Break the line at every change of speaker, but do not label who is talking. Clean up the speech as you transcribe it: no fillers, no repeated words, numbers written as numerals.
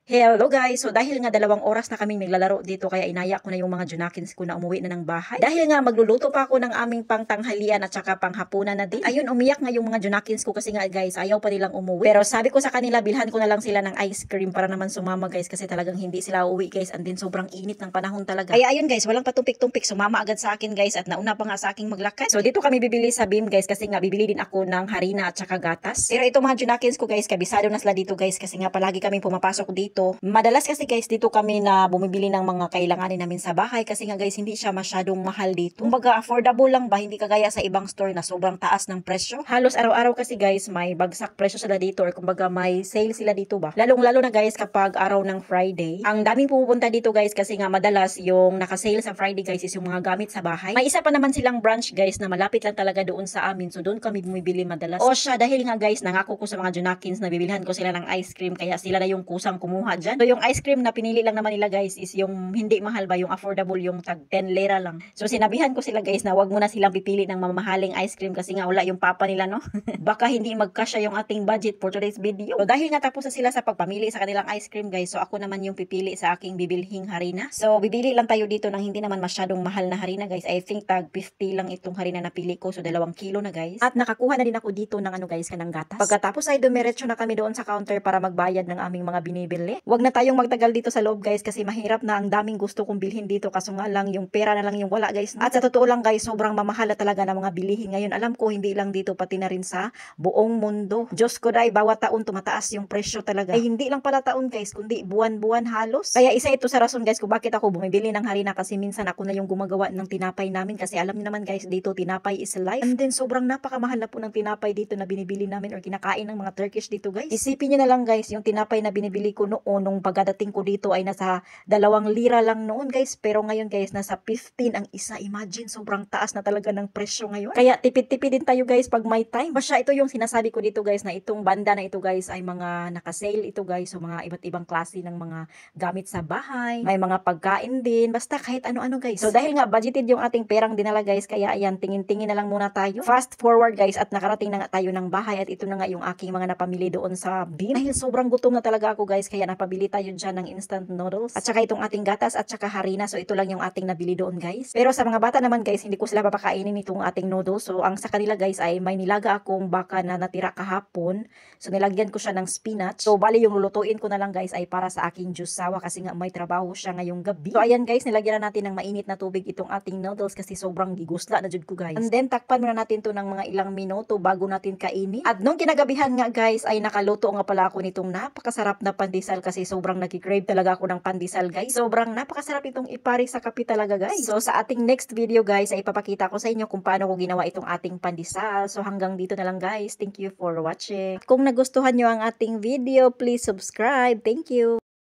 Hello guys! So dahil nga 2 oras na kaming naglalaro dito kaya inaya ko na yung mga Junakins ko na umuwi na ng bahay. Dahil nga magluluto pa ako ng aming pangtanghalian at saka panghapunan na din. Ayun, umiyak nga yung mga Junakins ko kasi nga guys, ayaw pa nilang umuwi. Pero sabi ko sa kanila, bilhan ko na lang sila ng ice cream para naman sumama guys kasi talagang hindi sila uuwi guys. And then sobrang init ng panahon talaga. Kaya ayun guys, walang patumpik-tumpik, sumama agad sa akin guys at nauna pa nga sa aking maglakad. So dito kami bibili sa Bim guys kasi nga bibili din ako ng harina at saka gatas. Pero ito mga Junakins ko guys, kabisado na sila dito guys kasi nga palagi kaming pumapasok dito. Madalas kasi guys dito kami na bumibili ng mga kailanganin namin sa bahay kasi nga guys hindi siya masyadong mahal dito. Kumbaga affordable lang ba, hindi kagaya sa ibang store na sobrang taas ng presyo. Halos araw-araw kasi guys may bagsak presyo sila dito or kumbaga may sale sila dito ba. Lalong-lalo na guys kapag araw ng Friday. Ang daming pumupunta dito guys kasi nga madalas yung naka-sale sa Friday guys is yung mga gamit sa bahay. May isa pa naman silang branch guys na malapit lang talaga doon sa amin. So doon kami bumibili madalas. O siya, dahil nga guys nangako ko sa mga Junakins na bibilhan ko sila ng ice cream kaya sila na yung kusang kumuha dyan. So yung ice cream na pinili lang naman nila guys is yung hindi mahal ba, yung affordable, yung tag 10 lira lang. So sinabihan ko sila guys na wag muna silang pipili ng mamahaling ice cream kasi nga wala yung papa nila, no? Baka hindi magkasya yung ating budget for today's video. So dahil nga tapos na sila sa pagpamili sa kanilang ice cream guys, so ako naman yung pipili sa aking bibilhing harina. So bibili lang tayo dito ng hindi naman masyadong mahal na harina guys. I think tag 50 lang itong harina na pili ko. So 2 kilo na guys. At nakakuha na din ako dito ng ano guys, kanang gatas. Pagkatapos ay dumiretso na kami doon sa counter para magbayad ng aming mga binibili. Wag na tayong magtagal dito sa loob guys kasi mahirap na, ang daming gusto kong bilhin dito kaso nga lang yung pera na lang yung wala guys. At sa totoo lang guys, sobrang mamahal na talaga ng mga bilihin ngayon. Alam ko hindi lang dito pati na rin sa buong mundo. Diyos ko dai, bawat taon tumataas yung presyo talaga. Ay hindi lang pala taon guys, kundi buwan-buwan halos. Kaya isa ito sa rason guys kung bakit ako bumibili ng harina kasi minsan ako na yung gumagawa ng tinapay namin kasi alam niyo naman guys dito tinapay is life. And then sobrang napakamahal na po ng tinapay dito na binibili namin or kinakain ng mga Turkish dito guys. Isipin niyo na lang guys, yung tinapay na binibili ko noon nung pagdating ko dito ay nasa 2 lira lang noon guys, pero ngayon guys nasa 15 ang isa. Imagine, sobrang taas na talaga ng presyo ngayon. Kaya tipid-tipid din tayo guys pag may time. Basta ito yung sinasabi ko dito guys, na itong banda na ito guys ay mga naka-sale ito guys. So mga iba't ibang klase ng mga gamit sa bahay, may mga pagkain din, basta kahit ano-ano guys. So dahil nga budgeted yung ating perang dinala guys, kaya ayan, tingin-tingin na lang muna tayo. Fast forward guys at nakarating na nga tayo ng bahay at ito na nga yung aking mga napamili doon sa Bim. Dahil sobrang gutom na talaga ako guys, kaya napabili tayo dyan ng instant noodles at saka itong ating gatas at saka harina. So ito lang yung ating nabili doon guys. Pero sa mga bata naman guys, hindi ko sila papakainin itong ating noodles. So ang sa kanila guys ay may nilaga akong baka na natira kahapon. So nilagyan ko siya ng spinach. So bali yung lulutuin ko na lang guys ay para sa aking juice sawa kasi nga may trabaho siya ngayong gabi. So ayan guys, nilagyan na natin ng mainit na tubig itong ating noodles kasi sobrang gigusla na jud ko guys. And then takpan muna natin to ng mga ilang minuto bago natin kainin. At nung kinagabihan nga guys ay nakaluto nga pala ako nitong napakasarap na pandesal kasi sobrang nagki-crave talaga ako ng pandesal guys. Sobrang napakasarap itong ipari sa kape talaga guys. So sa ating next video guys ay ipapakita ko sa inyo kung paano ko ginawa itong ating pandesal. So hanggang dito na lang guys. Thank you for watching. Kung nagustuhan nyo ang ating video, please subscribe. Thank you.